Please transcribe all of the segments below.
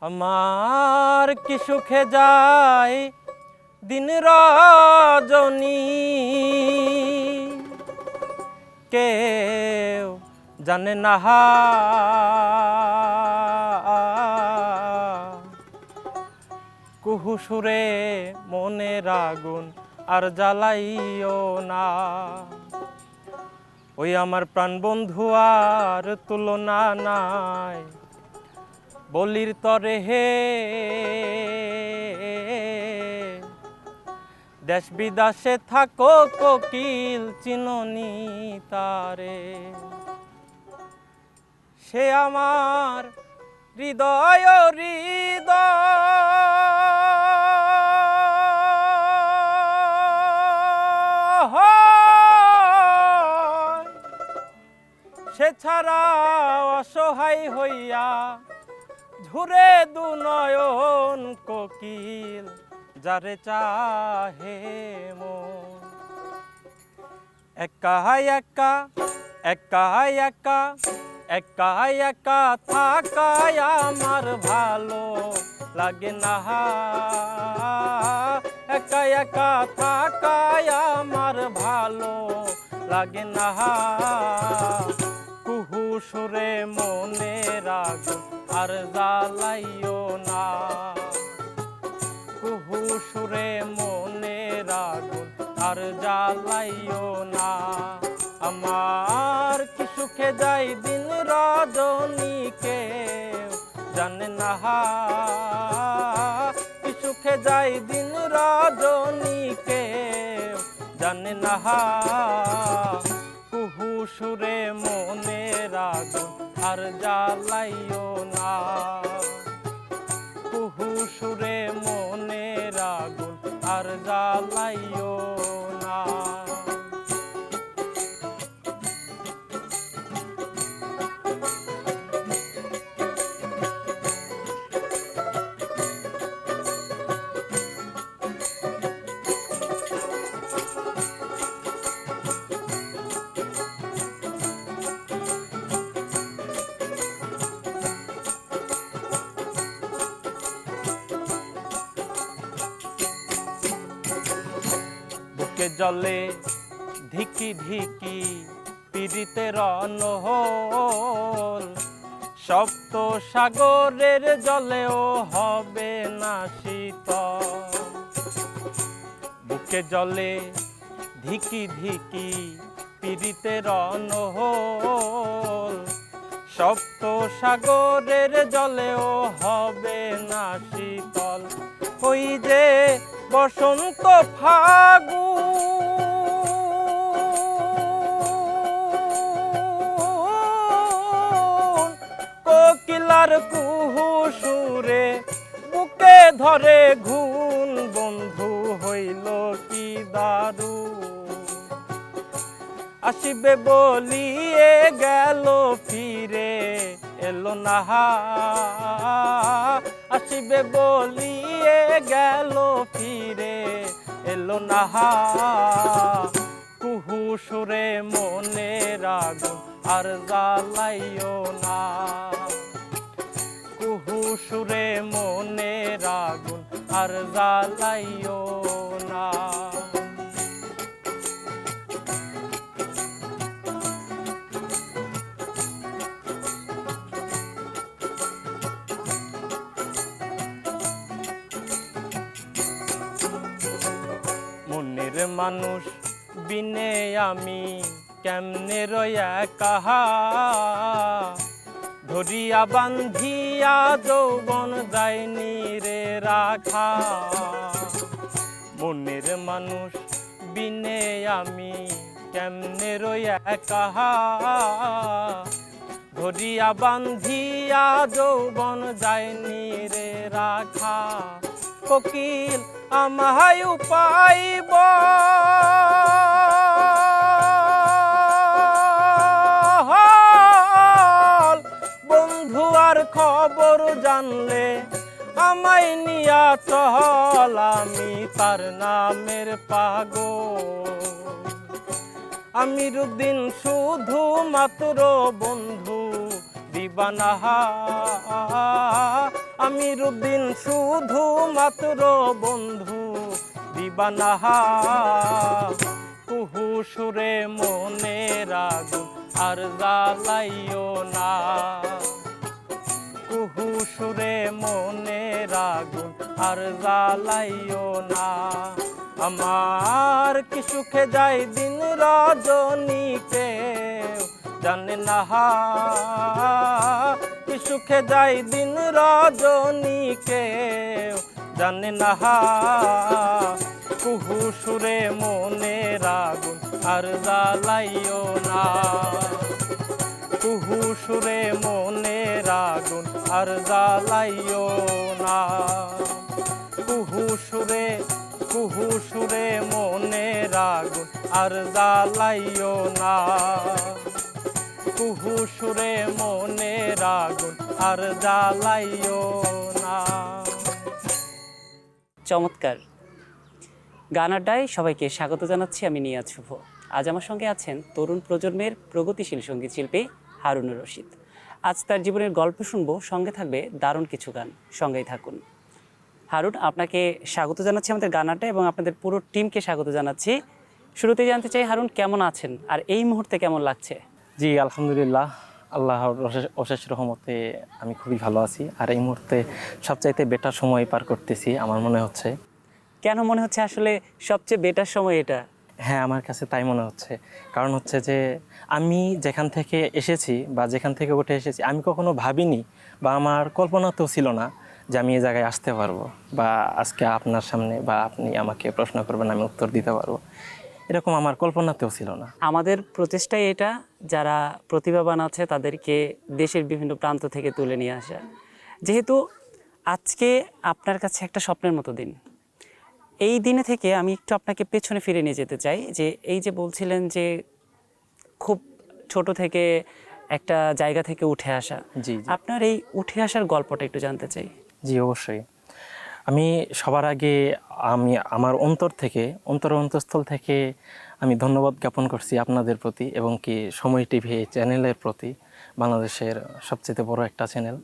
আমার কি সুখে যায় দিন রজনী, কেউ জানে না। কুহু সুরে মনের আগুন আর জ্বালাইও না। ওই আমার প্রাণ বন্ধু আর তুলনা নাই বলির তরে হে। দেশ বিদেশে থাকো কোকিল চিননি তারে, সে আমার হৃদয় সে ছাড়া অসহায় হইয়া ঝুরে দু নয়ন কোকিল যারে চাহে মন। একা একা একা একা একা একা থাকায় আমার ভালো লাগে না। একা একা থাকায় আমার ভালো লাগে না। কুহু সুরে মনের আগুন আর জ্বালাইও না। কুহু সুরে মনের আগুন আর জ্বালাইও না। আমার কি সুখে যায় দিন রজনী, কেউ জানে না। কি সুখে যায় দিন রজনী, কেউ জানে না। কুহু সুরে মনের আগুন আর জ্বালাইও না। কুহু সুরে মনের আগুন আর জ্বালাইও না। বুকে জলে ধিকি ধিকি পীড়িতের অনহল, সপ্ত সাগরের জলেও হবে না শীতল। বুকে জলে ধিকি ধিকি পীড়িতের অনহল, সপ্ত সাগরের জলেও হবে না শীতল। ওই যে বসন্ত ফাগুন, কোকিলার কুহু সুরে বুকে ধরে ঘুম, বন্ধু হইল কি দারুণ। আসিবে বলিয়ে গেল ফিরে এলো না। আসিবে বলিয়ে গেল ফিরে এলো না। কুহু সুরে মনের আগুন আর জ্বালাইও না। কুহু সুরে মনের আগুন আর জ্বালাইও না। মনের মানুষ বিনে আমি কেমনে রয়া কাহা, ধরিয়া বান্ধিয়া যৌবন যায়নি রে রাখা। মনের মানুষ বিনে আমি কেমনে রয়া কাহা, ধরিয়া বান্ধিয়া যৌবন যায়নি রে রাখা। কোকিল আমায় পাইব বন্ধু আর খবর জানলে আমায় নিয়া চল, আমি তার নামের পাগল। আমিরুদ্দিন শুধু মাত্র বন্ধু দিবানা, আমিরুদ্দিন শুধু মাত্র বন্ধু দিবানা, কুহু সুরে মনের আগুন আর জ্বালাইও না, কুহু সুরে মনের আগুন আর জ্বালাইও না। আমার কি সুখে যায় দিন রজনী কেউ জানে না, কি সুখে যায় দিন রজনী কেউ জানে না, কুহু সুরে মনের আগুন আর জ্বালাইও না, কুহু সুরে মনের আগুন আর জ্বালাইও না, কুহু সুরে মনের আগুন আর জ্বালাইও না, কুহু সুরে মনের আগুন আর জ্বালাইও না। চমৎকার গান আড্ডায় সবাইকে স্বাগত জানাচ্ছি। আমি নিয়াজ শুভ। আজ আমার সঙ্গে আছেন তরুণ প্রজন্মের প্রগতিশীল সঙ্গীত শিল্পী হারুনুর রশিদ। আজ তার জীবনের গল্প শুনবো, সঙ্গে থাকবে দারুণ কিছু গান। সঙ্গেই থাকুন। হারুন, আপনাকে স্বাগত জানাচ্ছি আমাদের গান আড্ডায় এবং আপনাদের পুরো টিমকে স্বাগত জানাচ্ছি। শুরুতেই জানতে চাই হারুন, কেমন আছেন আর এই মুহূর্তে কেমন লাগছে? জি আলহামদুলিল্লাহ, আল্লাহর অশেষ রহমতে আমি খুবই ভালো আছি। আর এই মুহূর্তে সবচাইতে বেটার সময় পার করতেছি আমার মনে হচ্ছে। কেন মনে হচ্ছে আসলে সবচেয়ে বেটার সময় এটা? হ্যাঁ, আমার কাছে তাই মনে হচ্ছে। কারণ হচ্ছে যে আমি যেখান থেকে এসেছি বা যেখান থেকে উঠে এসেছি, আমি কখনো ভাবিনি বা আমার কল্পনাতেও ছিল না যে আমি এই জায়গায় আসতে পারবো বা আজকে আপনার সামনে বা আপনি আমাকে প্রশ্ন করবেন আমি উত্তর দিতে পারবো, এরকম আমার কল্পনাতেও ছিল না। আমাদের প্রচেষ্টাই এটা, যারা প্রতিভাবান আছে তাদেরকে দেশের বিভিন্ন প্রান্ত থেকে তুলে নিয়ে আসা। যেহেতু আজকে আপনার কাছে একটা স্বপ্নের মতো দিন, এই দিনে থেকে আমি একটু আপনাকে পেছনে ফিরে নিয়ে যেতে চাই। যে এই যে বলছিলেন যে খুব ছোট থেকে একটা জায়গা থেকে উঠে আসা, জি আপনার এই উঠে আসার গল্পটা একটু জানতে চাই। জি অবশ্যই। আমি সবার আগে আমার অন্তরস্থল থেকে আমি ধন্যবাদ জ্ঞাপন করছি আপনাদের প্রতি এবং কি সময় টিভি চ্যানেলের প্রতি, বাংলাদেশের সবচেয়ে বড় একটা চ্যানেল।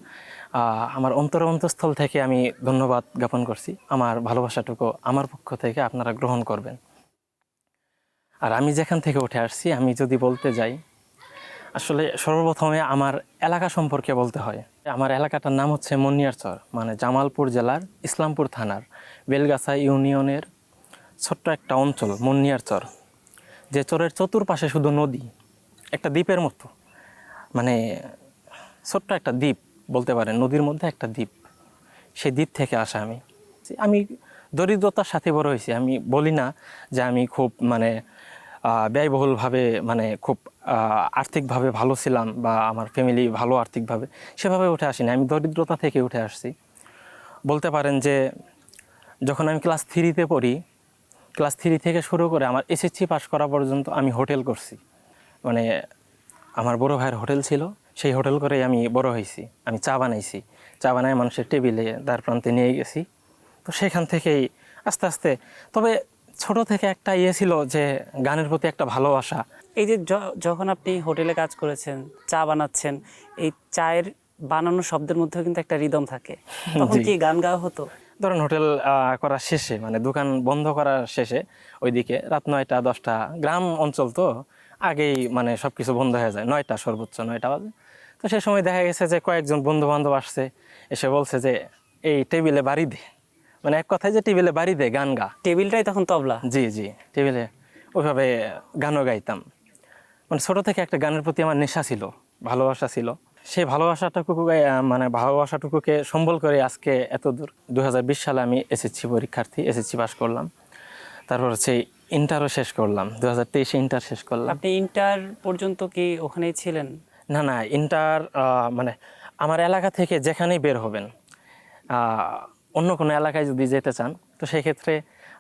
আমার অন্তরস্থল থেকে আমি ধন্যবাদ জ্ঞাপন করছি। আমার ভালোবাসাটুকু আমার পক্ষ থেকে আপনারা গ্রহণ করবেন। আর আমি যেখান থেকে উঠে আসছি, আমি যদি বলতে যাই, আসলে সর্বপ্রথমে আমার এলাকা সম্পর্কে বলতে হয়। আমার এলাকাটার নাম হচ্ছে মনিয়ারচর, মানে জামালপুর জেলার ইসলামপুর থানার বেলগাছা ইউনিয়নের ছোট্ট একটা অঞ্চল মনিয়ারচর, যে চরের চতুর্পাশে শুধু নদী, একটা দ্বীপের মতো, মানে ছোট্ট একটা দ্বীপ বলতে পারেন, নদীর মধ্যে একটা দ্বীপ। সেই দ্বীপ থেকে আসা আমি দরিদ্রতার সাথে বড় হয়েছি। আমি বলি না যে আমি খুব ব্যয়বহুলভাবে খুব আর্থিকভাবে ভালো ছিলাম বা আমার ফ্যামিলি ভালো আর্থিকভাবে, সেভাবে উঠে আসিনি। আমি দরিদ্রতা থেকে উঠে আসছি। বলতে পারেন যে যখন আমি ক্লাস 3-তে পড়ি, ক্লাস 3 থেকে শুরু করে আমার এসএসসি পাস করা পর্যন্ত আমি হোটেল করছি। মানে আমার বড় ভাইয়ের হোটেল ছিল, সেই হোটেল করেই আমি বড় হয়েছি। আমি চা বানাইছি, চা বানায় মানুষের টেবিলে দ্বার প্রান্তে নিয়ে গেছি। তো সেখান থেকেই আস্তে আস্তে, তবে ছোট থেকে একটা ছিল যে গানের প্রতি একটা ভালোবাসা। এই যে যখন আপনি হোটেলে কাজ করেছেন, চা বানাচ্ছেন, এই চায়ের বানানো শব্দের মধ্যেও কিন্তু একটা রিদম থাকে, তখন কি গান গাওয়া হতো? ধরেন হোটেল করার শেষে, দোকান বন্ধ করার শেষে, ওইদিকে রাত 9টা 10টা, গ্রাম অঞ্চল তো আগেই সব কিছু বন্ধ হয়ে যায়, 9টা সর্বোচ্চ 9টা বাজে। তো সে সময় দেখা গেছে যে কয়েকজন বন্ধু বান্ধব আসছে, এসে বলছে যে এই টেবিলে বাড়ি দে, এক কথায় যে টেবিলে বাড়ি দে, গান গা। টেবিলটাই তখন তবলা? জি জি, টেবিলে ওইভাবে গানও গাইতাম। ছোট থেকে একটা গানের প্রতি আমার নেশা ছিল, ভালোবাসা ছিল। সেই ভালোবাসাটুকুকে সম্বল করে আজকে এত দূর। 2020 সালে আমি এসএসসি পরীক্ষার্থী, এসএসসি পাস করলাম। তারপর হচ্ছে ইন্টারও শেষ করলাম, 2023-এ ইন্টার শেষ করলাম। আপনি ইন্টার পর্যন্ত কি ওখানেই ছিলেন? না, ইন্টার আমার এলাকা থেকে যেখানেই বের হবেন, অন্য কোনো এলাকায় যদি যেতে চান, তো সেই ক্ষেত্রে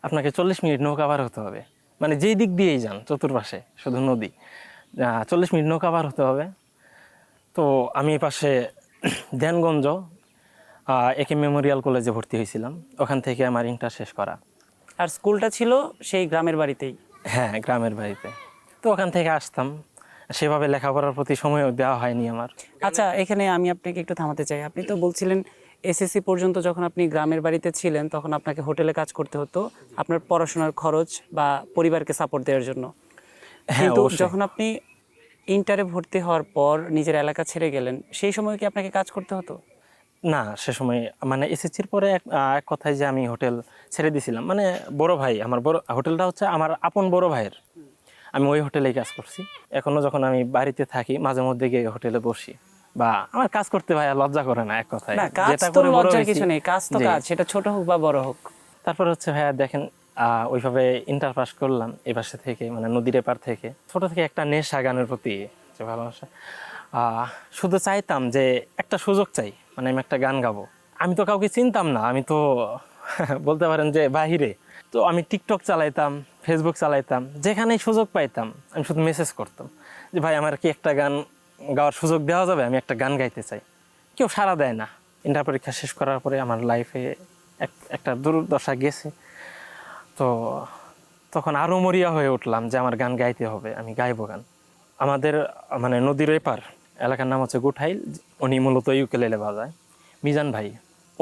আপনাকে 40 মিনিট নৌকা পার হতে হবে। যেই দিক দিয়েই যান, চতুর্পাশে শুধু নদী, 40 মিনিট নৌকা পার হতে হবে। তো আমি পাশে ধ্যানগঞ্জ একে মেমোরিয়াল কলেজে ভর্তি হয়েছিলাম, ওখান থেকে আমার ইন্টার শেষ করা। আর স্কুলটা ছিল সেই গ্রামের বাড়িতেই? হ্যাঁ, গ্রামের বাড়িতে। তো ওখান থেকে আসতাম, সেভাবে লেখাপড়ার প্রতি সময়ও দেওয়া হয়নি আমার। আচ্ছা, এখানে আমি আপনাকে একটু থামাতে চাই। আপনি তো বলছিলেন এসএসসি পর্যন্ত যখন আপনি গ্রামের বাড়িতে ছিলেন তখন আপনাকে হোটেলে কাজ করতে হতো আপনার পড়াশোনার খরচ বা পরিবারকে সাপোর্ট দেওয়ার জন্য। হ্যাঁ, কিন্তু অবশ্যই। যখন আপনি ইন্টারে ভর্তি হওয়ার পর নিজের এলাকা ছেড়ে গেলেন, সেই সময় কি আপনাকে কাজ করতে হতো? না, সে সময় মানে এসএসসির পরে এক কথায় যে আমি হোটেল ছেড়ে দিয়েছিলাম, মানে বড় ভাই, আমার বড় হোটেলটা হচ্ছে আমার আপন বড় ভাইয়ের, আমি ওই হোটেলেই কাজ করছি। এখনো যখন আমি বাড়িতে থাকি মাঝে মধ্যে গিয়ে হোটেলে বসি, বা আমার কাজ করতে ভাইয়া লজ্জা করে না এক কথায়, না, কাজ যেটা তো করে বড় লজ্জার হয়েছি। কিছু নেই, কাজ তো জি। কাজ, সেটা ছোট হোক বা বড় হোক। তারপর হচ্ছে ভাইয়া দেখেন, ওইভাবে ইন্টার পাস করলাম এ পাশে থেকে, মানে নদীর এপার থেকে। ছোট থেকে একটা নেশা গানের প্রতি যে ভালোবাসা, শুধু চাইতাম যে একটা সুযোগ চাই, মানে আমি একটা গান গাবো। আমি তো কাউকে চিনতাম না, আমি তো বলতে পারেন যে বাহিরে। তো আমি টিকটক চালাইতাম, ফেসবুক চালাইতাম, যেখানেই সুযোগ পাইতাম আমি শুধু মেসেজ করতাম যে ভাই আমার কি একটা গান গাওয়ার সুযোগ দেওয়া যাবে, আমি একটা গান গাইতে চাই। কেউ সাড়া দেয় না। ইন্টার পরীক্ষা শেষ করার পরে আমার লাইফে একটা দুর্দশা গেছে। তো তখন আরও মরিয়া হয়ে উঠলাম যে আমার গান গাইতে হবে, আমি গাইবো গান। আমাদের মানে নদীর এপার এলাকার নাম হচ্ছে গুঠাইল, উনি মূলত ইউকেলেলে বাজায়, মিজান ভাই।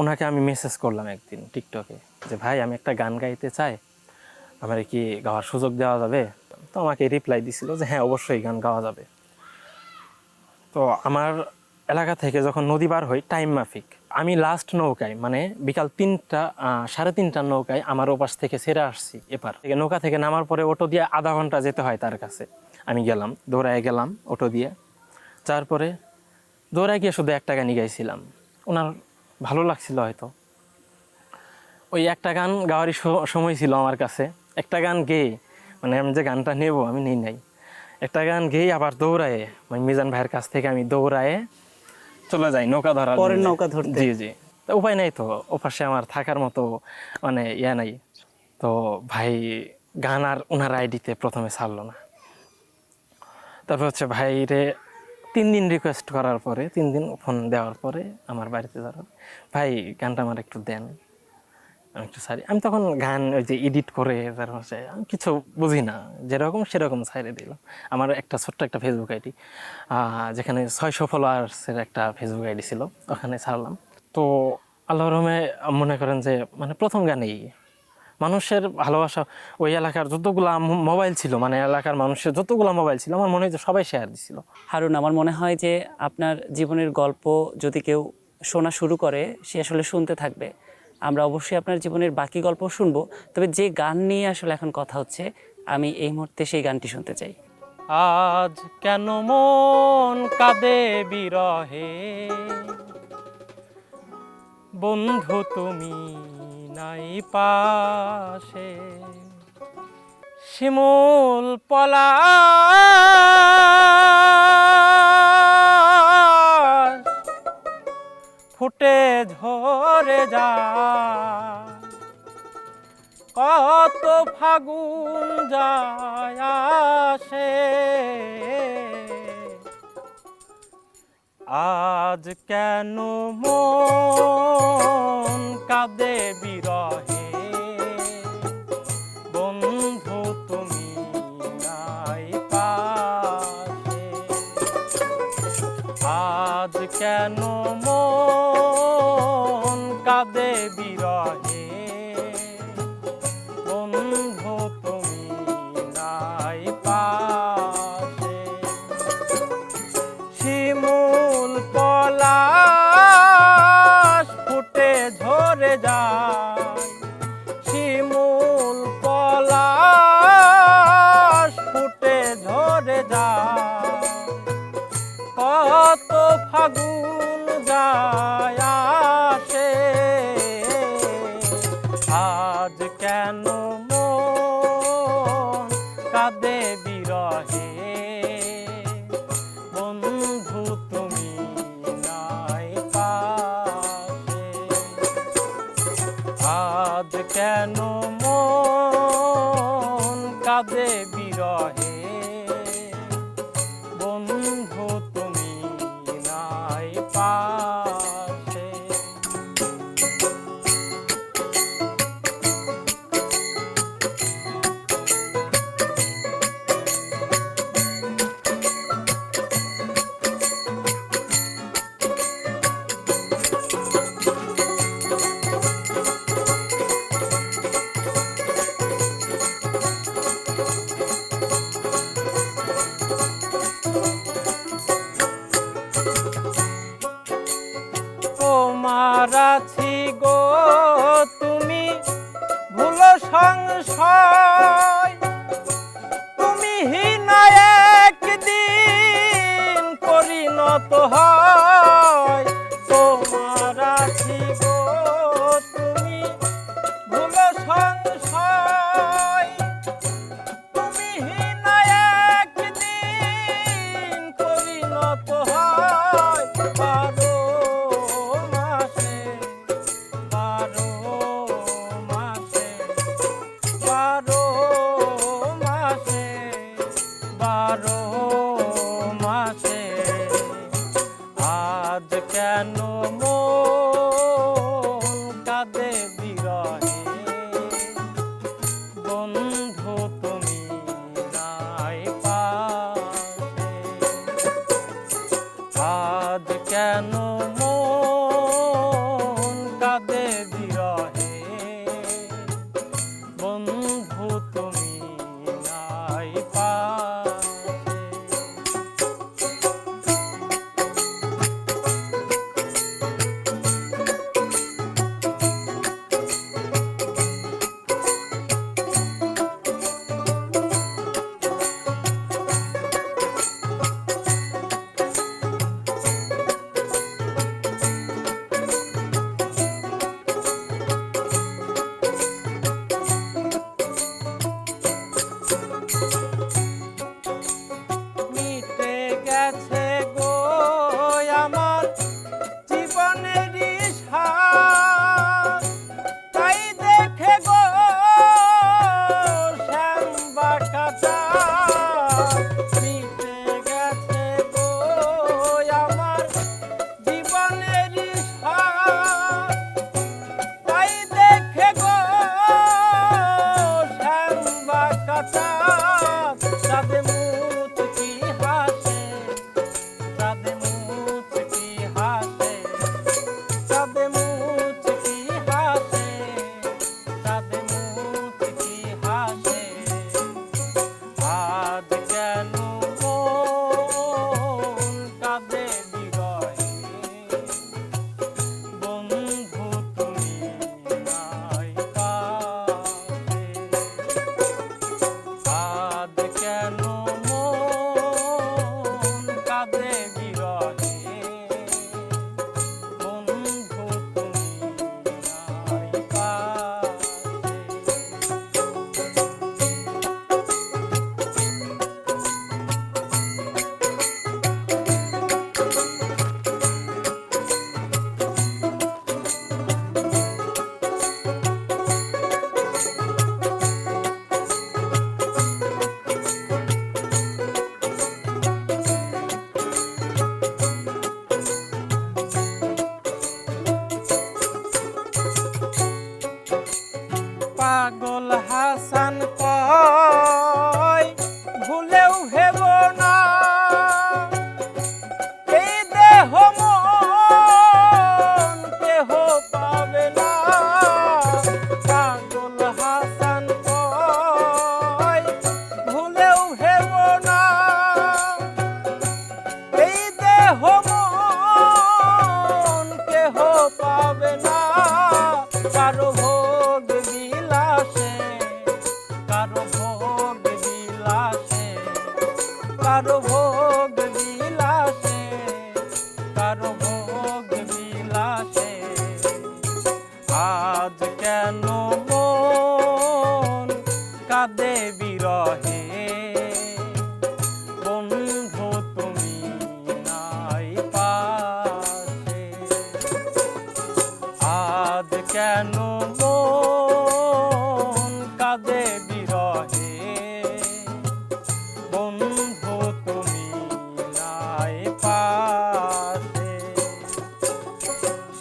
ওনাকে আমি মেসেজ করলাম একদিন টিকটকে যে ভাই আমি একটা গান গাইতে চাই, আমার কি গাওয়ার সুযোগ দেওয়া যাবে? তো আমাকে রিপ্লাই দিছিল যে হ্যাঁ অবশ্যই গান গাওয়া যাবে। তো আমার এলাকা থেকে যখন নদী পার হই টাইম মাফিক, আমি লাস্ট নৌকায় মানে বিকাল 3টা 3:30টার নৌকায় আমার ওপাশ থেকে ছেড়ে আসছি এপার থেকে। নৌকা থেকে নামার পরে অটো দিয়ে আধা ঘন্টা যেতে হয় তার কাছে। আমি গেলাম, দৌড়ায় গেলাম অটো দিয়ে। তারপরে দৌড়ায় গিয়ে শুধু একটা গানই গাইছিলাম, ওনার ভালো লাগছিল হয়তো। ওই একটা গান গাওয়ারই সময় ছিল আমার কাছে। একটা গান গেয়ে মানে আমি যে গানটা নেব আমি নেই নাই, একটা গান গেয়ে আবার দৌড়ায় মানে মিজান ভাইয়ের কাছ থেকে আমি দৌড়ায় চলে যাই নৌকা ধরার পরের জন্যে। নৌকা ধরতে। জি জি। তো উপায় নাই, তো ওপাশে আমার থাকার মতো মানে ইয়া নাই। তো ভাই গান আর ওনার আইডিতে প্রথমে ছাড়লো না। তারপর হচ্ছে ভাইরে 3 দিন রিকোয়েস্ট করার পরে, 3 দিন ফোন দেওয়ার পরে আমার বাড়িতে যাওয়ার, ভাই গানটা আমার একটু দেন, আমি একটু ছাড়ি। আমি তখন গান ওই যে এডিট করে তারপর হচ্ছে আমি কিছু বুঝি না, যেরকম সেরকম ছাড়িয়ে দিলাম। আমার একটা ছোট্ট একটা ফেসবুক আইডি, যেখানে 600 ফলোয়ার্সের একটা ফেসবুক আইডি ছিল, ওখানে ছাড়লাম। তো আল্লাহর রহমে মনে করেন যে মানে প্রথম গানেই মানুষের ভালোবাসা, ওই এলাকার যতগুলা মোবাইল ছিল, মানে এলাকার মানুষের যতগুলা মোবাইল ছিল আমার মনে হয় যে সবাই শেয়ার দিছিল। হারুন, আমার মনে হয় যে আপনার জীবনের গল্প যদি কেউ শোনা শুরু করে সে আসলে শুনতে থাকবে। আমরা অবশ্যই আপনার জীবনের বাকি গল্প শুনবো, তবে যে গান নিয়ে আসলে এখন কথা হচ্ছে আমি এই মুহূর্তে সেই গানটি শুনতে চাই। আজ কেন মন কাঁদে বিরহে, বন্ধু তুমি নাই পাশে, শিমুল পলাশ ফুটে ঝরে যায়, কত ফাগুন যায় আসে, আজ কেন মন কাঁদে বিরহে, বন্ধু তুমি নাই পাশে, আজ কেন মন কাঁদে বিরহে, বন্ধু তুমি নাই পাশে, শিমুল পলাশ ফুটে ঝরে যায়, শিমুল পলাশ ফুটে ঝরে যায়, কত ফাগুন যায় আসে, আজ কেন মন কাঁদে বিরহে, বন্ধু তুমি নাই পাশে, আজ কেন মন কাঁদে বিরহে, বন্ধু তুমি নাই পাশে। গো তুমি ভুলো সংশয়, তুমি হীনা একদিন পরিণত হয় তোমার আছি গো তুমি ভুলো সংশয়, তুমি হীনা একদিন পরিণত হয় 12 মাসে 12 মাসে 12 মাসে 12 মাসে। আজ কেন মন কাঁদে বিরহে, বন্ধু তুমি নাই পাশে। আজ কেন মন কাঁদে বিরহে, বন্ধু তুমি নাই পাশে। মিটে গেছে গো আমার জীবনেরই স্বাদ, তাই দেখে গো শ্যামবাটা চাঁদ। মিটে গেছে গো আমার জীবনেরই স্বাদ, তাই দেখে গো শ্যামবাটা চাঁদ। চাঁদে মুচকি হাসে, চাঁদে মুচকি হাসে, চাঁদে মুচকি হাসে, চাঁদে মুচকি হাসে। আজ কেন মন কাঁদে বিরহে, বন্ধু তুমি নাই পাশে। আজ কেন মন কাঁদে বিরহে, বন্ধু তুমি নাই পাগল হাসান কয় ভুলেও ভেব না, এই দেহ মন কেহ পাবে না। পাগল হাসান কয় ভুলেও ভেব না, এই দেহ মন কেহ পাবে না। কারো ভোগ বিলাসে, কারো ভোগ বিলাসে, কারো ভোগ বিলাসে, কারো ভোগ বিলাসে। আজ কেন মন কাঁদে বিরহে, বন্ধু তুমি নাই পাশে। আজ কেন মন কাঁদে বিরহে, বন্ধু তুমি নাই পাশে।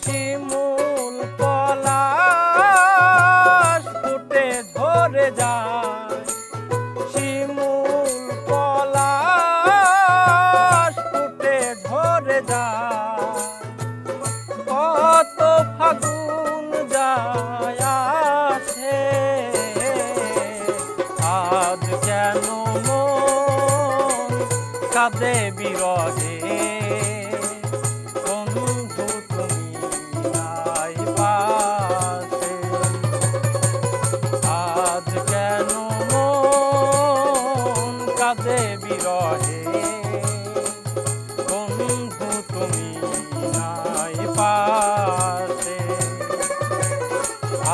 শিমুল পলাশ ফুটে ঝরে যায়, শিমুল পলাশ ফুটে ঝরে যায়। কত ফাগুন যায় আসে, আজ কেন মন কাঁদে বিরহে, বন্ধু তুমি নাই পাশে।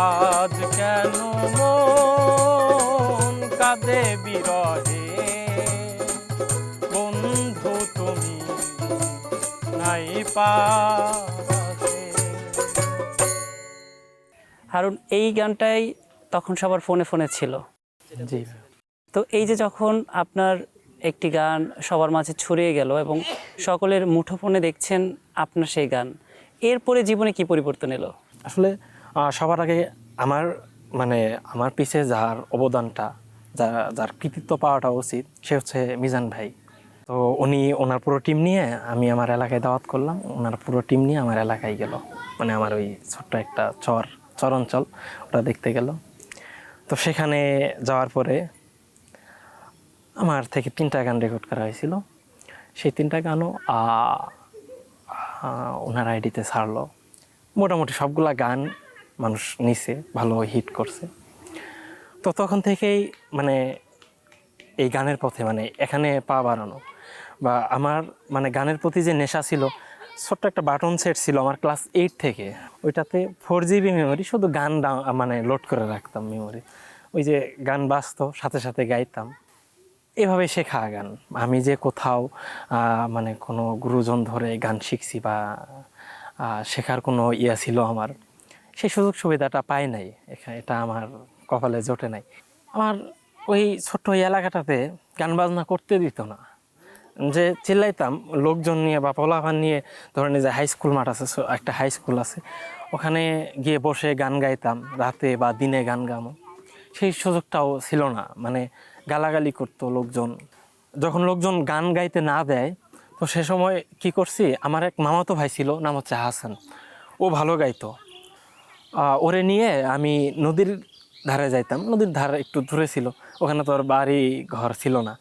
আজ কেন মন কাঁদে বিরহে, বন্ধু তুমি নাই পাশে। হারুন, এই গানটাই তখন সবার ফোনে ফোনে ছিল। জি। তো এই যে যখন আপনার একটি গান সবার মাঝে ছড়িয়ে গেল এবং সকলের মুঠোফোনে দেখছেন আপনার সেই গান, এরপরে জীবনে কি পরিবর্তন এলো? আসলে সবার আগে আমার আমার পিছে যার অবদানটা, যার কৃতিত্ব পাওয়াটা উচিত, সে হচ্ছে মিজান ভাই। তো উনি ওনার পুরো টিম নিয়ে, আমি আমার এলাকায় দাওয়াত করলাম, ওনার পুরো টিম নিয়ে আমার এলাকায় গেল, আমার ওই ছোট্ট একটা চর অঞ্চল, ওটা দেখতে গেল। তো সেখানে যাওয়ার পরে আমার থেকে 3টা গান রেকর্ড করা হয়েছিল। সেই 3টা গানও ওনার আইডিতে ছাড়লো। মোটামুটি সবগুলা গান মানুষ নিছে, ভালো হিট করছে। তো তখন থেকেই এই গানের পথে এখানে পা বাড়ানো, বা আমার গানের প্রতি যে নেশা ছিল। ছোট্ট একটা বাটন সেট ছিল আমার ক্লাস 8 থেকে, ওইটাতে 4 GB মেমোরি, শুধু গান লোড করে রাখতাম মেমোরি। ওই যে গান বাজতো, সাথে সাথে গাইতাম। এভাবে শেখা গান। আমি যে কোথাও কোনো গুরুজন ধরে গান শিখছি বা শেখার কোনো ছিল আমার, সেই সুযোগ সুবিধাটা পাই নাই। এটা আমার কপালে জোটে নাই। আমার ওই ছোট্ট এলাকাটাতে গান বাজনা করতে দিত না। যে চিল্লাইতাম লোকজন নিয়ে বা পোলাপান নিয়ে, ধরেন যে হাই স্কুল মাঠ আছে, একটা হাই স্কুল আছে, ওখানে গিয়ে বসে গান গাইতাম, রাতে বা দিনে গান গামো, সেই সুযোগটাও ছিল না। গালাগালি করতো লোকজন। যখন লোকজন গান গাইতে না দেয়, তো সে সময় কি করছি, আমার এক মামাতো ভাই ছিল, নাম হচ্ছে হাসান, ও ভালো গাইতো। ওরে নিয়ে আমি নদীর ধারে যাইতাম। নদীর ধারে একটু দূরে ছিল, ওখানে তো আর বাড়ি ঘর ছিল না।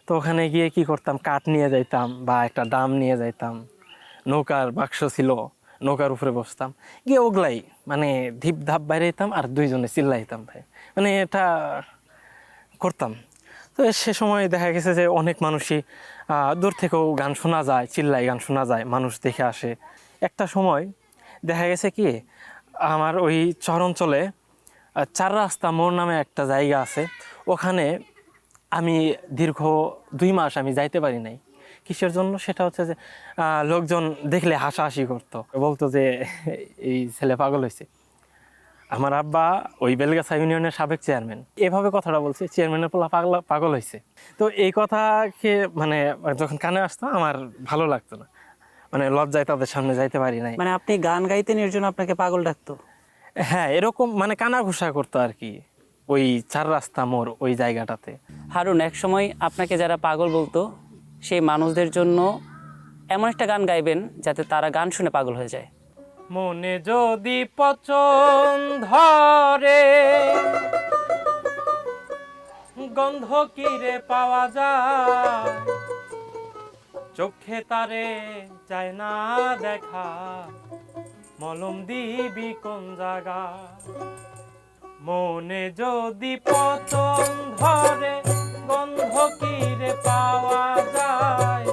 তো ওখানে গিয়ে কি করতাম, কাঠ নিয়ে যাইতাম বা একটা ডাম নিয়ে যাইতাম, নৌকার বাক্স ছিল, নৌকার উপরে বসতাম, গিয়ে ওগলাই ধিপ ধাপ বাইরে যেতাম আর দুইজনে চিল্লাইতাম ভাই, এটা করতাম। তো সে সময় দেখা গেছে যে অনেক মানুষই দূর থেকেও গান শোনা যায়, চিল্লাই গান শোনা যায়, মানুষ দেখে আসে। একটা সময় দেখা গেছে কি, আমার ওই চর অঞ্চলে 4 রাস্তা মোড় নামে একটা জায়গা আছে, ওখানে আমি দীর্ঘ 2 মাস আমি যাইতে পারি নাই। কিসের জন্য? সেটা হচ্ছে যে লোকজন দেখলে হাসাহাসি করতো, বলতো যে এই ছেলে পাগল হয়েছে। আমার আব্বা ওই বেলগাছা ইউনিয়নের সাবেক চেয়ারম্যান, এভাবে কথাটা বলছে, চেয়ারম্যানের পোলা পাগল হয়েছে। তো এই কথাকে যখন কানে আসতো আমার ভালো লাগতো না, লজ্জায় তাদের সামনে যাইতে পারি নাই। আপনি গান গাইতেন, এর জন্য আপনাকে পাগল ডাকতো? হ্যাঁ, এরকম কানা ঘুষা করতো আর কি, ওই 4 রাস্তা মোড় ওই জায়গাটাতে। হারুন, এক সময় আপনাকে যারা পাগল বলতো, সেই মানুষদের জন্য এমন একটা গান গাইবেন যাতে তারা গান শুনে পাগল হয়ে যায়। মনে যদি পচন ধরে, গন্ধ কিরে পাওয়া যায়, চোখে তারে যায় না দেখা, মলম দিবি কোন জায়গা। মনে যদি পচন ধরে, গন্ধ কিরে পাওয়া যায়,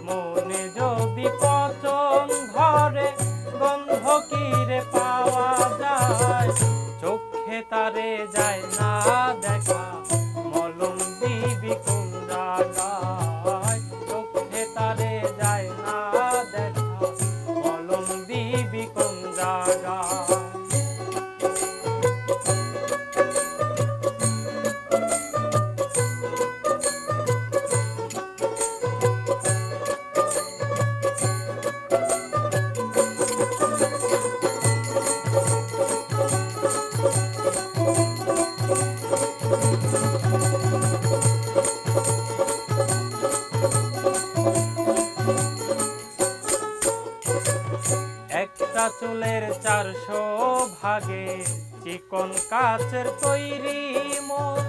মনে যদি পচন ধরে, গন্ধ কিরে পাওয়া যায়, চোখে তারে যায় না দেখা, মলম দিবি কোন জায়গায়, চোখে তারে যায় না দেখা, মলম দিবি কোন জায়গায়। একটা চুলের 400 ভাগে, চিকন কাচের তৈরি মন,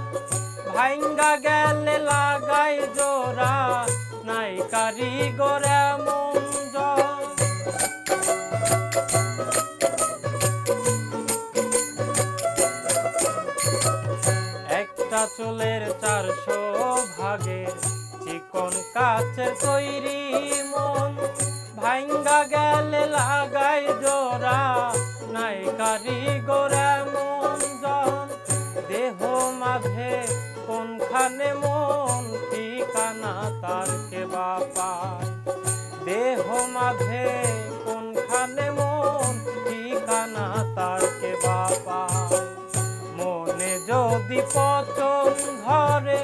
ভাঙ্গা গেলে লাগাই জোড়া, নাই কারিগর এমন জন। একটা চুলের 400 ভাগে, চিকন কাচের তৈরি মন, ভাঙ্গা গেলে লাগাই জোড়া, নাই কারিগর এমন শোভা পায়। মনে যদি পচন ধরে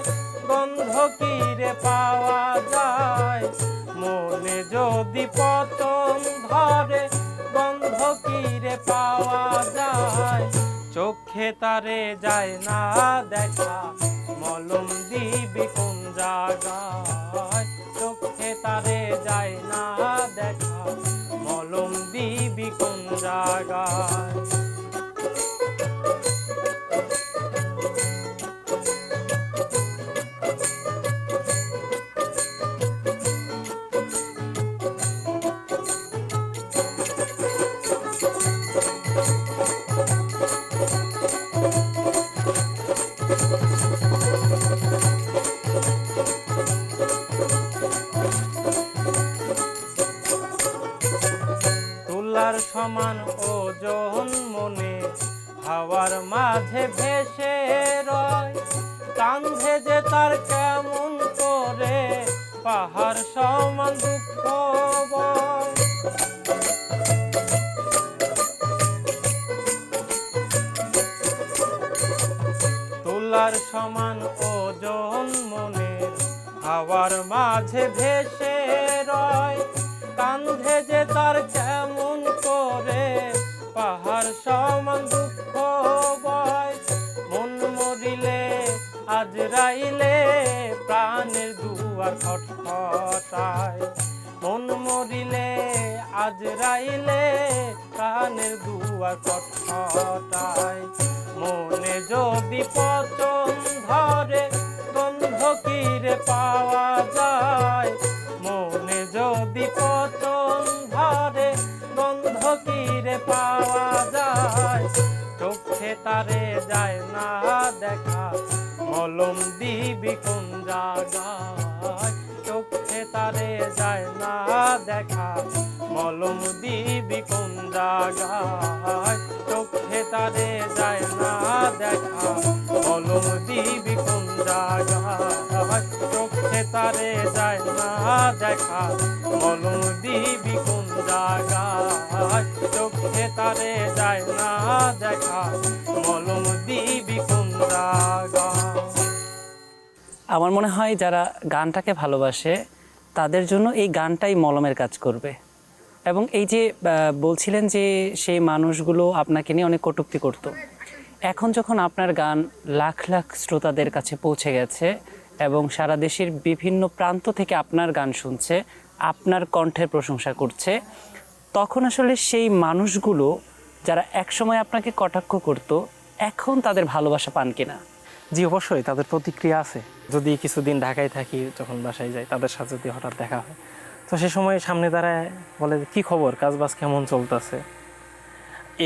গন্ধ কিরে পাওয়া যায়, মনে যদি পচন ধরে গন্ধ কিরে পাওয়া যায়, চোখে তারে যায় না দেখা, মলম দিবি কোন জায়গায়, চোখে তারে যায় না দেখা, মলম দিবি কোন জায়গায়। তুলার সমান ওজন মনে হাওয়ার মাঝে ভেসে রয়, কাঁধে যে তার কেমন করে পাহাড় সমান দুঃখ বয়। তুলার সমান ওজন মনে হাওয়ার মাঝে ভেসে রয়, কাঁধে যে তার কেমন করে পাহাড় সমান দুঃখ বয়। মন মরিলে আজরাইলে প্রাণের দুয়ার খটখটায়, মন মরিলে আজরাইলে প্রাণের দুয়ার খটখটায়। মনে যদি পচন ধরে গন্ধ কিরে পাওয়া যায়, মনে যদি পচন ধরে গন্ধ কিরে পাওয়া যায়, চোখে তারে যায় না দেখা, মলম দিবি কোন জায়গায়, চোখে তারে যায় না দেখা, মলম দিবি কোন জায়গায়, চোখে তারে যায় না দেখা, মলম দিবি কোন জায়গায়, চোখে তারে যায় না দেখা, মলম দিবি কোন জায়গায়, চোখে তারে যায় না দেখা, মলম দিবি কোন জায়গায়। আমার মনে হয় যারা গানটাকে ভালোবাসে তাদের জন্য এই গানটাই মলমের কাজ করবে। এবং এই যে বলছিলেন যে সেই মানুষগুলো আপনাকে নিয়ে অনেক কটূক্তি করত, এখন যখন আপনার গান লাখ লাখ শ্রোতাদের কাছে পৌঁছে গেছে এবং সারা দেশের বিভিন্ন প্রান্ত থেকে আপনার গান শুনছে, আপনার কণ্ঠের প্রশংসা করছে, তখন আসলে সেই মানুষগুলো যারা একসময় আপনাকে কটাক্ষ করত, এখন তাদের ভালোবাসা পান কিনা? জি অবশ্যই, তাদের প্রতিক্রিয়া আছে। যদি কিছুদিন ঢাকায় থাকি, যখন বাসায় যাই, তাদের সাথে যদি হঠাৎ দেখা হয়, তো সে সময় সামনে দাঁড়ায় বলে কি খবর, কাজবাজ কেমন চলতেছে,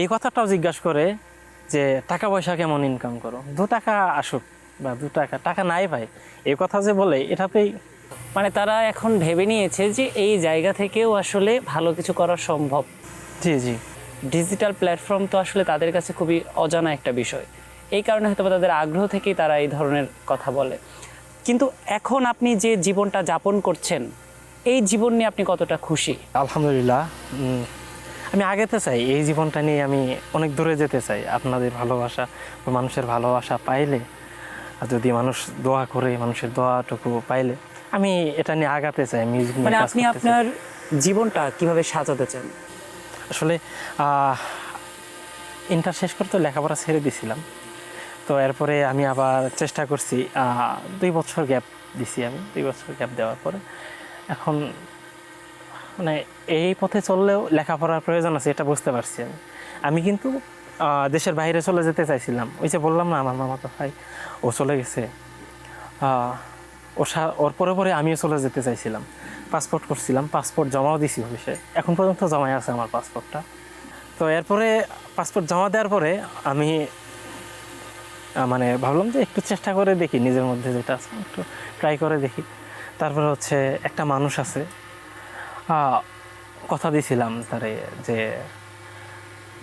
এই কথাটাও জিজ্ঞাসা করে যে টাকা পয়সা কেমন ইনকাম করো, 2 টাকা আসুক বা 2 টাকা টাকা নাই ভাই, এই কথা যে বলে এটাতেই মানে তারা এখন ভেবে নিয়েছে যে এই জায়গা থেকেও আসলে ভালো কিছু করা সম্ভব। জি জি। ডিজিটাল প্ল্যাটফর্ম তো আসলে তাদের কাছে খুবই অজানা একটা বিষয়, এই কারণে হয়তো তাদের আগ্রহ থেকেই তারা এই ধরনের কথা বলে। কিন্তু এখন আপনি যে জীবনটা যাপন করছেন, এই জীবন নিয়ে আপনি কতটা খুশি? আলহামদুলিল্লাহ, আমি আগাতে চাই, এই জীবনটা নিয়ে আমি অনেক দূরে যেতে চাই। আপনাদের ভালোবাসা বা মানুষের ভালোবাসা পাইলে, আর যদি মানুষ দোয়া করে, মানুষের দোয়াটুকু পাইলে আমি এটা নিয়ে আগাতে চাই। মিউজিক মানে আপনি আপনার জীবনটা কিভাবে সাজাতে চান? আসলে ইন্টার শেষ করতে লেখাপড়া ছেড়ে দিয়েছিলাম, তো এরপরে আমি আবার চেষ্টা করছি, 2 বছর গ্যাপ দিছি আমি। 2 বছর গ্যাপ দেওয়ার পরে এখন মানে এই পথে চললেও লেখাপড়ার প্রয়োজন আছে, এটা বুঝতে পারছি আমি। আমি কিন্তু দেশের বাইরে চলে যেতে চাইছিলাম, ওই যে বললাম না আমার মামাতো ভাই ও চলে গেছে, ওর পরে পরে আমিও চলে যেতে চাইছিলাম। পাসপোর্ট করছিলাম, পাসপোর্ট জমাও দিছি অফিসে, এখন পর্যন্ত জমাই আছে আমার পাসপোর্টটা। তো এরপরে পাসপোর্ট জমা দেওয়ার পরে আমি মানে ভাবলাম যে একটু চেষ্টা করে দেখি, নিজের মধ্যে যেটা আছে একটু ট্রাই করে দেখি। তারপরে হচ্ছে একটা মানুষ আছে, কথা দিয়েছিলাম তারে যে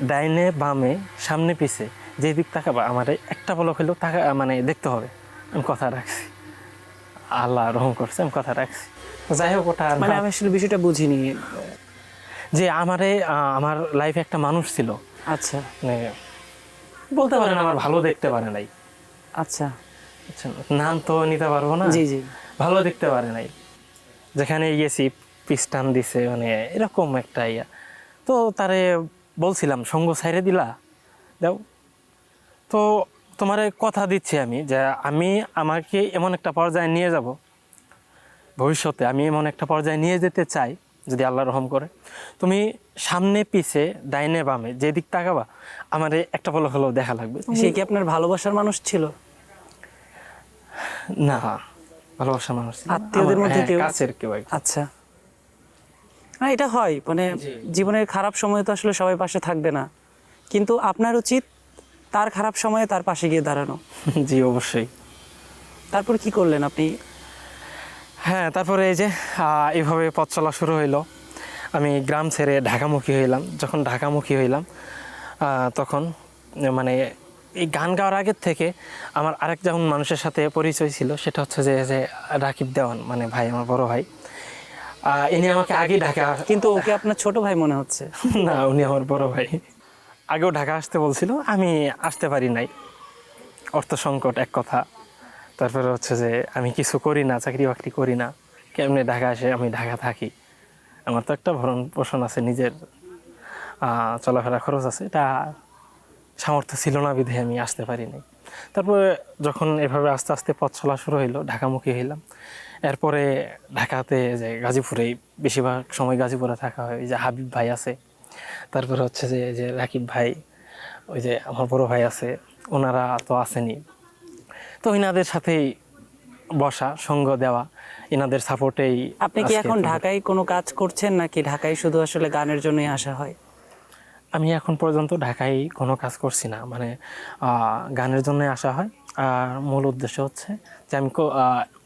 ডাইনে বামে সামনে পিছে যে দিক তাকাবা আমার একটা পলক হলেও তাকা মানে দেখতে হবে। আমি কথা রাখছি, আল্লাহ রহম করছে, আমি কথা রাখছি। যাই হোক, ওটা মানে আমি আসলে বিষয়টা বুঝিনি যে আমার লাইফে একটা মানুষ ছিল। আচ্ছা, মানে বলতে পারেন আমার ভালো দেখতে পারে নাই। আচ্ছা, বুঝছেন? নাম তো নিতে পারবো না। জি জি। ভালো দেখতে পারে নাই, যেখানে গেছি পিস্টান দিছে, মানে এরকম একটা ইয়া। তো তারে বলছিলাম সঙ্গ ছাইরে দিলা দাও, তো তোমারে কথা দিচ্ছি আমি যে আমি আমাকে এমন একটা পর্যায়ে নিয়ে যাব, ভবিষ্যতে আমি এমন একটা পর্যায়ে নিয়ে যেতে চাই যদি আল্লাহ রহম করে, তুমি সামনে পিছে ডাইনে বামে যেদিক তাকাবা আমার একটা পলক হলেও দেখা লাগবে। সে কি আপনার ভালোবাসার মানুষ ছিল? না, ভালোবাসার মানুষ ছিল না। আত্মীয়দের আমার, মধ্যে হ্যাঁ, কেউ? কাছের কেউ একজন। আচ্ছা, না এটা হয়, মানে জীবনের খারাপ সময় তো আসলে সবাই পাশে থাকবে না, কিন্তু আপনার উচিত তার খারাপ সময়ে তার পাশে গিয়ে দাঁড়ানো। জি অবশ্যই। তারপর কি করলেন আপনি? হ্যাঁ, তারপরে এই যে এইভাবে পথ চলা শুরু হইলো। আমি গ্রাম ছেড়ে ঢাকামুখী হইলাম। যখন ঢাকামুখী হইলাম তখন মানে এই গান গাওয়ার আগের থেকে আমার আরেক যেমন মানুষের সাথে পরিচয় ছিল, সেটা হচ্ছে যে যে রাকিব দেওয়ান, মানে ভাই, আমার বড় ভাই। ইনি আমাকে আগেই ঢাকা কিন্তু ওকে আপনার ছোট ভাই মনে হচ্ছে। না, উনি আমার বড় ভাই। আগেও ঢাকা আসতে বলছিল, আমি আসতে পারি নাই, অর্থ সংকট এক কথা। তারপরে হচ্ছে যে আমি কিছু করি না, চাকরি বাকরি করি না, কেমনে ঢাকা আসে, আমি ঢাকা থাকি, আমার তো একটা ভরণ পোষণ আছে, নিজের চলাফেরা খরচ আছে, এটা সামর্থ্য ছিল না বিধে আমি আসতে পারি নাই। তারপরে যখন এভাবে আস্তে আস্তে পথ চলা শুরু হইলো, ঢাকামুখী হইলাম। এরপরে ঢাকাতে যে গাজীপুরেই বেশিরভাগ সময় গাজীপুরে থাকা হয়। ওই যে হাবিব ভাই আছে, তারপরে হচ্ছে যে যে রাকিব ভাই, ওই যে আমার বড় ভাই আছে, ওনারা তো আসেনি, তো ইনাদের সাথেই বসা, সঙ্গ দেওয়া, ইনাদের সাপোর্টেই। আপনি কি এখন ঢাকায় কোনো কাজ করছেন নাকি ঢাকায় শুধু আসলে গানের জন্যই আসা হয়? আমি এখন পর্যন্ত ঢাকায় কোনো কাজ করছি না, মানে গানের জন্য আসা হয়। আর মূল উদ্দেশ্য হচ্ছে যে আমি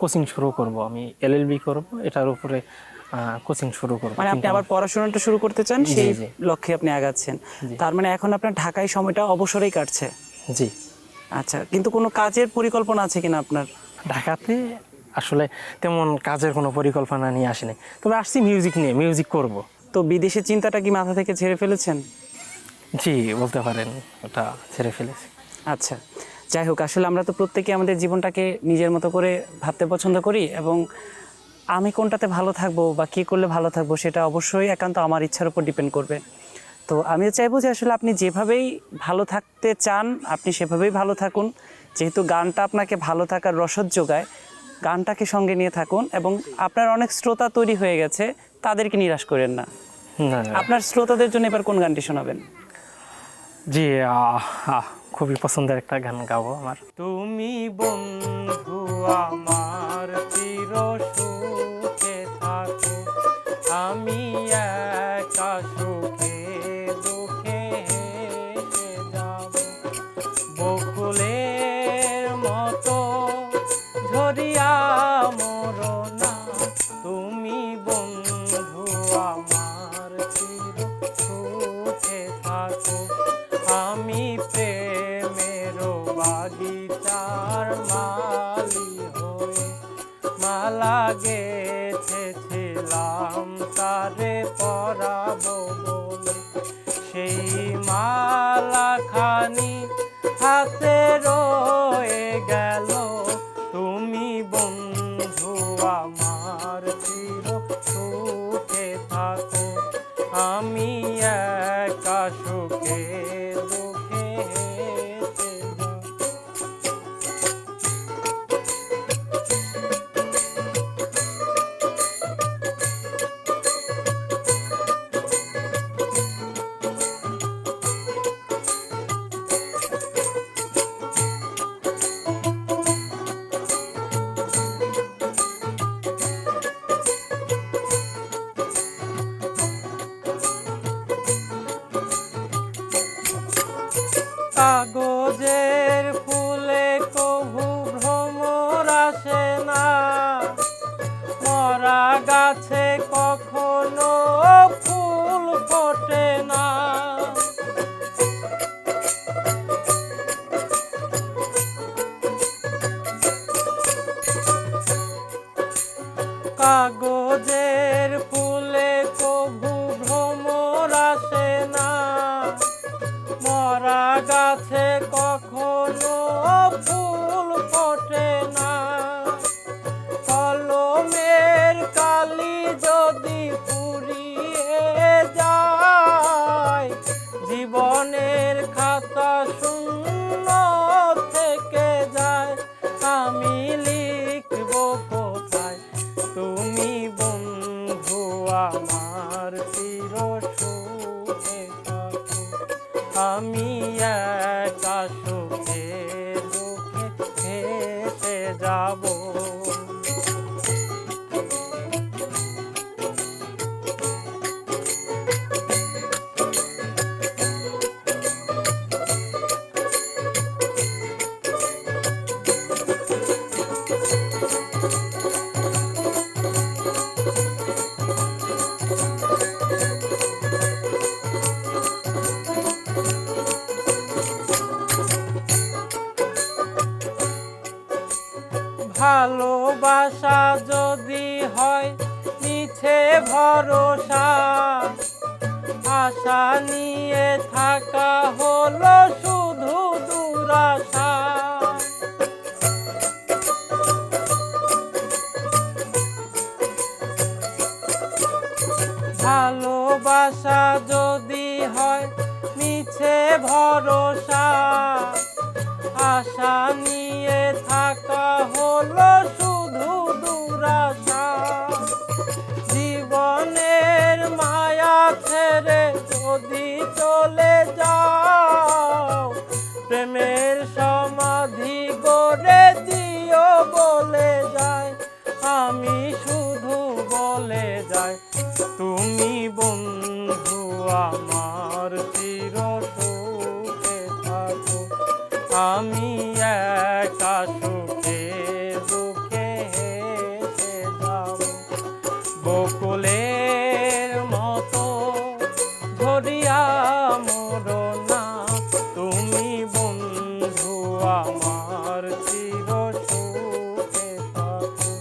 কোচিং শুরু করব, আমি এলএলবি করব, এটার উপরে কোচিং শুরু করব। মানে আপনি আবার পড়াশোনাটা শুরু করতে চান, জি, সেই জি। লক্ষ্যে আপনি আগাচ্ছেন। জি। তার মানে এখন আপনার ঢাকায় সময়টা অবসরেই কাটছে। জি। আচ্ছা, কিন্তু কোনো কাজের পরিকল্পনা আছে কিনা আপনার? ঢাকাতে আসলে তেমন কাজের কোনো পরিকল্পনা নিয়ে আসিনি, তবে আসছি মিউজিক নিয়ে, মিউজিক করব। তো বিদেশের চিন্তাটা কি মাথা থেকে ঝেড়ে ফেলেছেন? জি, বলতে পারেন ওটা ছেড়ে ফেলেছি। আচ্ছা, যাই হোক, আসলে আমরা তো প্রত্যেকে আমাদের জীবনটাকে নিজের মতো করে ভাবতে পছন্দ করি, এবং আমি কোনটাতে ভালো থাকবো বা কী করলে ভালো থাকবো সেটা অবশ্যই একান্ত আমার ইচ্ছার উপর ডিপেন্ড করবে। তো আমিও চাইবো যে আসলে আপনি যেভাবেই ভালো থাকতে চান আপনি সেভাবেই ভালো থাকুন। যেহেতু গানটা আপনাকে ভালো থাকার রসদ যোগায়, গানটাকে সঙ্গে নিয়ে থাকুন, এবং আপনার অনেক শ্রোতা তৈরি হয়ে গেছে, তাদেরকে নিরাশ করেন না। না, না। আপনার শ্রোতাদের জন্য এবার কোন গানটি শোনাবেন? জি, খুবই পছন্দের একটা গান গাবো আমার। তুমি বন্ধু আমার চির সুখে থাকো, আমি একা সুখে দুঃখে হেসে যাব, বকুলের মতো ঝরিয়া মরো না, তুমি বন্ধু আমার চির সুখে থাকো, আমি প্রেমের বাগিচার মালি হয়ে মালা গেথেছিলাম তারে পরাবো বলে, সেই মালা খানি হাতে রয়ে গেল, তুমি বন্ধু আমার চির সুখে থাকো, আমি একা সুখে দুঃখে হেসে যাব। কাগজের ফুলে কভু ভ্রমর আসে না, মরা গাছে কখনো ফুল ফোটে না, কাগজের ফুলে কভু ভ্রমর আসে না, মরা গাছে কখনো ফুল ফোটে না, কলমের কালি যদি পুড়িয়ে যায়, জীবনের খাতা শূন্য থেকে যায়। আমি লিখব কোথায় তুমি বন্ধু আমার চির সুখে থাকো, আমি একা সুখে দুঃখে ভেসে যাব। ভালোবাসা যদি হয় মিছে ভরসা, আশা নিয়ে থাকা হলো শুধু দুরাশা। ভালোবাসা যদি হয় মিছে ভরসা, আশা নিয়ে থাকা হলো শুধু দুরাশা। জীবনের মায়া ছেড়ে যদি চলে যাও, প্রেমের সমাধি গড়ে দিও বলে যায়। আমি শুধু বলে যাই তুমি বন্ধু আমার চির সুখে থাকো, আমি একা সুখে দুঃখে হেসে যাব। বকুলের মতো ঝরিয়া মরো না, তুমি বন্ধু আমার চির সুখে থাকো,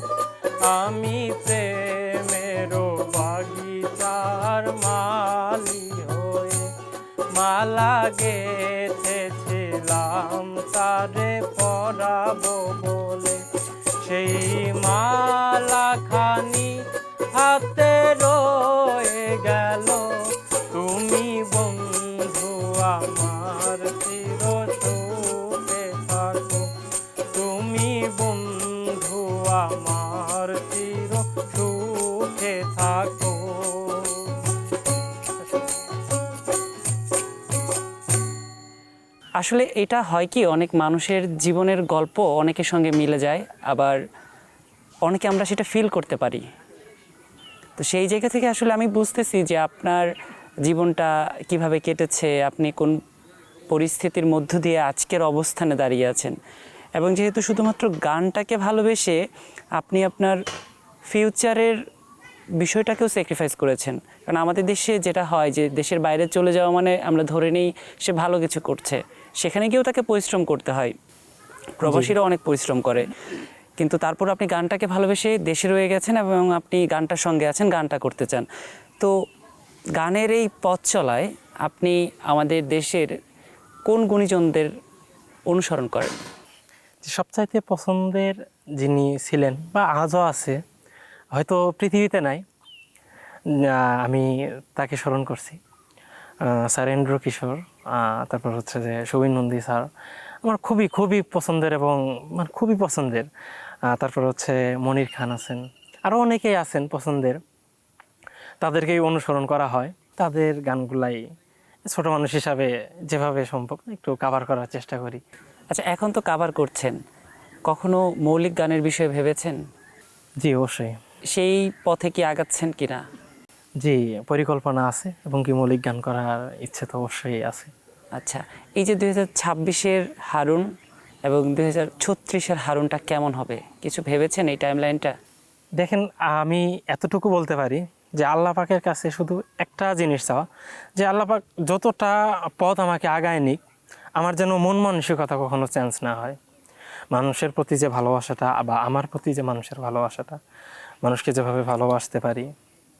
আমি প্রেমের বাগিচার মালি হয়ে মালা গেথেছিলাম তারে পরাবো বলে। সেই মালা খানি হাতে রয়ে গেল, তুমি বন্ধু আমার চির সুখে থাকো, তুমি বন্ধু আমার চির সুখে থাকো। আসলে এটা হয় কি, অনেক মানুষের জীবনের গল্প অনেকের সঙ্গে মিলে যায়, আবার অনেকে আমরা সেটা ফিল করতে পারি। তো সেই জায়গা থেকে আসলে আমি বুঝতেছি যে আপনার জীবনটা কিভাবে কেটেছে, আপনি কোন পরিস্থিতির মধ্য দিয়ে আজকের অবস্থানে দাঁড়িয়ে আছেন। এবং যেহেতু শুধুমাত্র গানটাকে ভালোবেসে আপনি আপনার ফিউচারের বিষয়টাকেও স্যাক্রিফাইস করেছেন। কারণ আমাদের দেশে যেটা হয় যে দেশের বাইরে চলে যাওয়া মানে আমরা ধরে নেই সে ভালো কিছু করছে, সেখানে গিয়েও তাকে পরিশ্রম করতে হয়। প্রবাসীরা অনেক পরিশ্রম করে, কিন্তু তারপর আপনি গানটাকে ভালোবেসে দেশে রয়ে গেছেন এবং আপনি গানটার সঙ্গে আছেন, গানটা করতে চান। তো গানের এই পথ চলায় আপনি আমাদের দেশের কোন গুণীজনদের অনুসরণ করেন? সবচাইতে পছন্দের যিনি ছিলেন বা আজও আছে, হয়তো পৃথিবীতে নাই, আমি তাকে স্মরণ করছি, স্যার এন্ড্রু কিশোর, তারপর হচ্ছে যে শুভিন নন্দী স্যার আমার খুবই খুবই পছন্দের এবং মানে খুবই পছন্দের। তারপর হচ্ছে মনির খান আছেন, আরও অনেকেই আছেন পছন্দের, তাদেরকেই অনুসরণ করা হয়। তাদের গানগুলাই ছোট মানুষ হিসাবে যেভাবে সম্ভব একটু কাভার করার চেষ্টা করি। আচ্ছা, এখন তো কাভার করছেন, কখনো মৌলিক গানের বিষয়ে ভেবেছেন? জি অবশ্যই। সেই পথে কি আগাচ্ছেন কিনা? জি, পরিকল্পনা আছে এবং কি মৌলিক গান করার ইচ্ছে তো অবশ্যই আছে। আচ্ছা, এই যে 2026-এর হারুন এবং 2036-এর হারুনটা কেমন হবে, কিছু ভেবেছেন এই টাইমলাইনটা? দেখেন, আমি এতটুকু বলতে পারি যে আল্লাহ পাকের কাছে শুধু একটা জিনিস চাওয়া, যে আল্লাহ পাক যতটা পথ আমাকে আগায় নিক, আমার যেন মন মানসিকতা কখনো চেঞ্জ না হয়। মানুষের প্রতি যে ভালোবাসাটা বা আমার প্রতি যে মানুষের ভালোবাসাটা, মানুষকে যেভাবে ভালোবাসতে পারি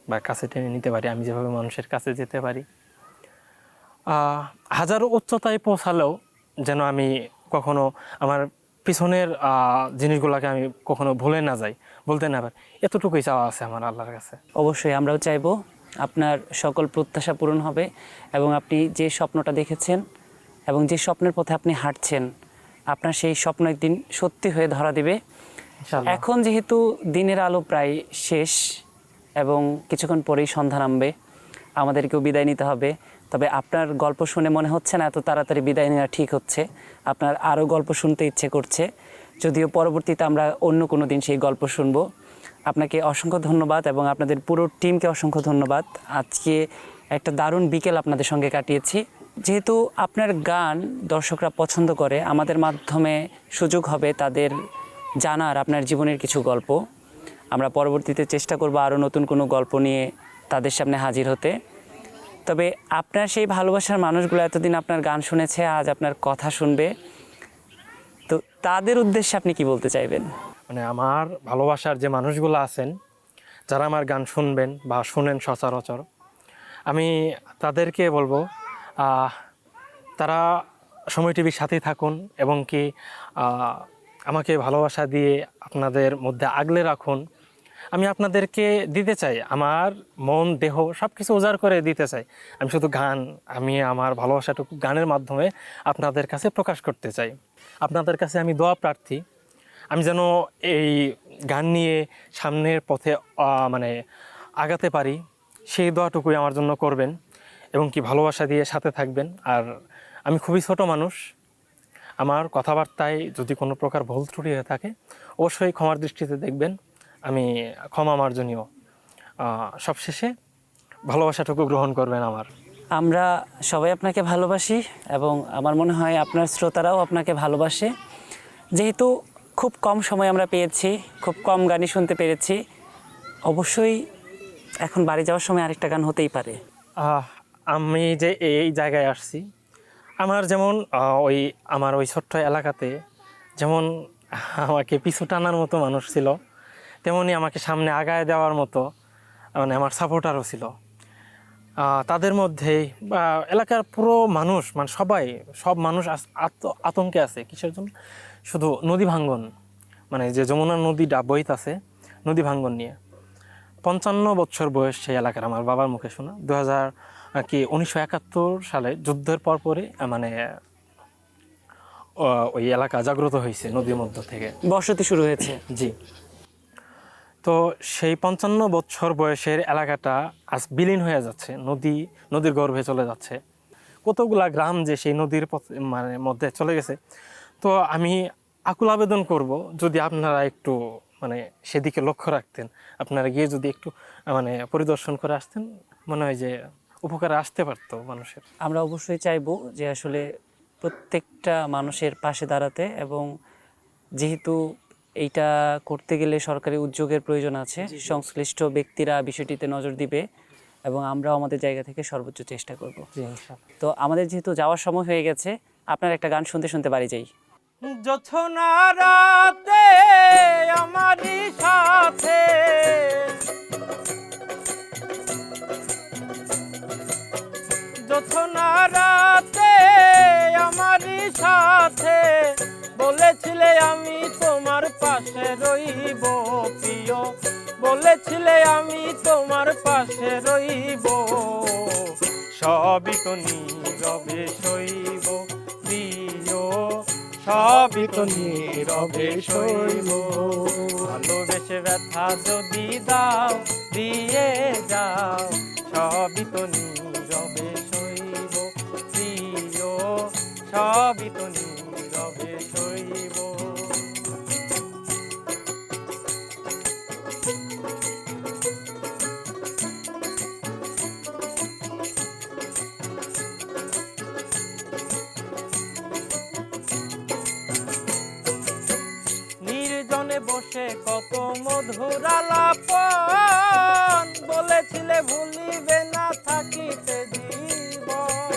বা কাছে টেনে নিতে পারি, আমি যেভাবে মানুষের কাছে যেতে পারি, হাজারো উচ্চতায় পৌঁছালেও যেন আমি কখনো আমার পিছনের জিনিসগুলোকে আমি কখনো ভুলে না যাই, বলতে না পারি, এতটুকুই চাওয়া আছে আমার আল্লাহর কাছে। অবশ্যই আমরাও চাইবো আপনার সকল প্রত্যাশা পূরণ হবে এবং আপনি যে স্বপ্নটা দেখেছেন এবং যে স্বপ্নের পথে আপনি হাঁটছেন, আপনার সেই স্বপ্ন একদিন সত্যি হয়ে ধরা দিবে। ইনশাআল্লাহ। এখন যেহেতু দিনের আলো প্রায় শেষ এবং কিছুক্ষণ পরেই সন্ধ্যা নামবে, আমাদেরকেও বিদায় নিতে হবে। তবে আপনার গল্প শুনে মনে হচ্ছে না এত তাড়াতাড়ি বিদায় নেওয়া ঠিক হচ্ছে। আপনার আরও গল্প শুনতে ইচ্ছে করছে, যদিও পরবর্তীতে আমরা অন্য কোনো দিন সেই গল্প শুনবো। আপনাকে অসংখ্য ধন্যবাদ এবং আপনাদের পুরো টিমকে অসংখ্য ধন্যবাদ। আজকে একটা দারুণ বিকেল আপনাদের সঙ্গে কাটিয়েছি। যেহেতু আপনার গান দর্শকরা পছন্দ করে, আমাদের মাধ্যমে সুযোগ হবে তাদের জানার আপনার জীবনের কিছু গল্প। আমরা পরবর্তীতে চেষ্টা করব আরও নতুন কোনো গল্প নিয়ে তাদের সামনে হাজির হতে। তবে আপনার সেই ভালোবাসার মানুষগুলো এতদিন আপনার গান শুনেছে, আজ আপনার কথা শুনবে, তো তাদের উদ্দেশ্যে আপনি কি বলতে চাইবেন? মানে আমার ভালোবাসার যে মানুষগুলো আছেন, যারা আমার গান শুনবেন বা শুনেন সচরাচর, আমি তাদেরকে বলবো তারা সময় টিভির সাথেই থাকুন এবং কি আমাকে ভালোবাসা দিয়ে আপনাদের মধ্যে আগলে রাখুন। আমি আপনাদেরকে দিতে চাই, আমার মন দেহ সব কিছু উজাড় করে দিতে চাই। আমি শুধু গান, আমি আমার ভালোবাসাটুকু গানের মাধ্যমে আপনাদের কাছে প্রকাশ করতে চাই। আপনাদের কাছে আমি দোয়া প্রার্থী, আমি যেন এই গান নিয়ে সামনের পথে মানে আগাতে পারি, সেই দোয়াটুকুই আমার জন্য করবেন এবং কি ভালোবাসা দিয়ে সাথে থাকবেন। আর আমি খুবই ছোট মানুষ, আমার কথাবার্তায় যদি কোনো প্রকার ভুল ত্রুটি হয়ে থাকে অবশ্যই ক্ষমার দৃষ্টিতে দেখবেন, আমি ক্ষমা মার্জনীয়। সবশেষে ভালোবাসাটুকু গ্রহণ করবেন আমার। আমরা সবাই আপনাকে ভালোবাসি এবং আমার মনে হয় আপনার শ্রোতারাও আপনাকে ভালোবাসে। যেহেতু খুব কম সময় আমরা পেয়েছি, খুব কম গানই শুনতে পেরেছি, অবশ্যই এখন বাড়ি যাওয়ার সময় আরেকটা গান হতেই পারে। আমি যে এই জায়গায় আসছি, আমার যেমন আমার ওই ছোট্ট এলাকাতে যেমন আমাকে পিছু টানার মতো মানুষ ছিল, তেমনই আমাকে সামনে আগায় দেওয়ার মতো মানে আমার সাপোর্টারও ছিল। তাদের মধ্যেই বা এলাকার পুরো মানুষ, মানে সব মানুষ আতঙ্কে আছে। কিসের জন্য? শুধু নদী ভাঙ্গন, মানে যে যমুনা নদীটা বইতাছে, নদী ভাঙ্গন নিয়ে। 55 বছর বয়স সেই এলাকার, আমার বাবার মুখে শোনা। 1971 সালে যুদ্ধের পরপরই মানে ওই এলাকা জাগ্রত হয়েছে নদীর মধ্য থেকে, বসতি শুরু হয়েছে। জি। তো সেই 55 বছর বয়সের এলাকাটা আজ বিলীন হয়ে যাচ্ছে, নদীর গর্ভে চলে যাচ্ছে। কতগুলা গ্রাম যে সেই নদীর মানে মধ্যে চলে গেছে। তো আমি আকুল আবেদন করব, যদি আপনারা একটু মানে সেদিকে লক্ষ্য রাখতেন, আপনারা গিয়ে যদি একটু মানে পরিদর্শন করে আসতেন, মনে হয় যে উপকারে আসতে পারতো মানুষের। আমরা অবশ্যই চাইবো যে আসলে প্রত্যেকটা মানুষের পাশে দাঁড়াতে, এবং যেহেতু এইটা করতে গেলে সরকারি উদ্যোগের প্রয়োজন আছে, সংশ্লিষ্ট ব্যক্তিরা বিষয়টিতে নজর দিবে এবং আমরাও আমাদের জায়গা থেকে সর্বোচ্চ চেষ্টা করব। জি, ইনশাআল্লাহ। তো আমাদের যেহেতু যাওয়ার সময় হয়ে গেছে, আপনার একটা গান শুনতে শুনতে বাড়ি যাই। জোছনা রাতে আমারই সাথে, জোছনা রাতে আমারই সাথে, বলেছিলে আমি তোমার পাশে রইব প্রিয়, বলেছিলে আমি তোমার পাশে রইব, সবই তো নীরবে সইব প্রিয়, সবই তো নীরবে সইব, ভালোবেসে ব্যথা যদি দাও দিয়ে যাও, সবই তো নীরবে সইব প্রিয়, সবই তো নীরবে সইব। নির্জনে বসে কত মধুর আলাপন, বলেছিলে ভুলিবে না থাকিতে জীবন,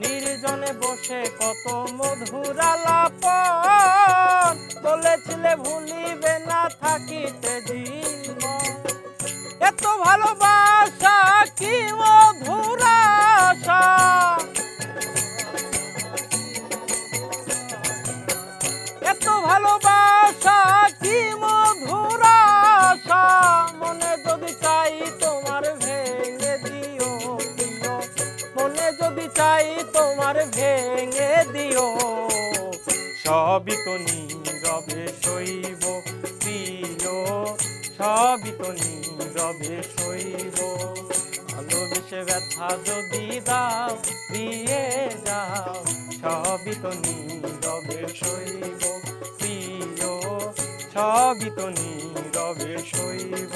নির্জনে বসে কত মধুর আলাপন, বলেছিলে ভুলিবে না থাকিতে জীবন, এত ভালোবাসা কি মধুর যদি চাই তোমার ভেঙে দিও, সবই তো নীরবে সইব প্রিয়, সবই তো নীরবে সইব। ভালোবেসে ব্যথা যদি দাও দিয়ে যাও, সবই তো নীরবে সইব প্রিয়, সবই তো নীরবে সইব।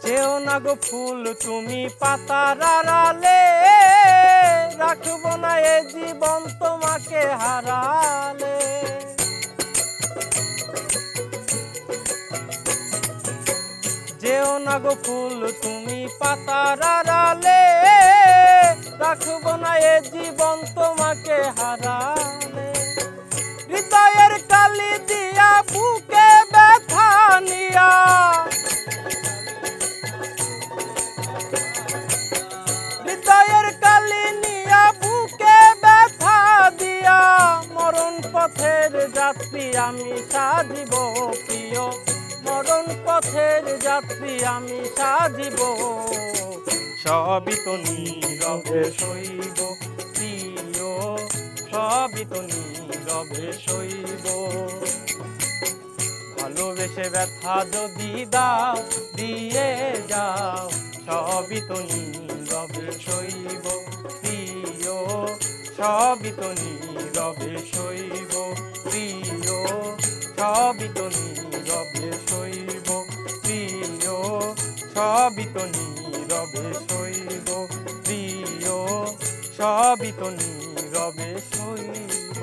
যেও না গো ফুল তুমি পাতার আড়ালে, রাখবো না এ জীবন তোমাকে হারালে। যেও না গো ফুল তুমি পাতার আড়ালে, রাখবো না এ জীবন তোমাকে হারালে। হৃদয়ের কালি দিয়া বুকে ব্যথা নিয়া, হৃদয়ের কালি নিয়া বুকে ব্যথা দিয়া, মরণ পথের যাত্রী আমি সাজিব প্রিয়, মরণ পথের যাত্রী আমি সাজিব। সবই তো নীরবে সইব প্রিয়, সবই তো নীরবে সইব। ভালোবেসে ব্যথা যদি দাও দিয়ে যাও, সবই তো নীরবে সইব প্রিয়, সবই তো নীরবে সইব প্রিয়, সবই তো নীরবে সইব প্রিয়, সবই তো নীরবে সইব প্রিয়, সবই তো নীরবে সইব।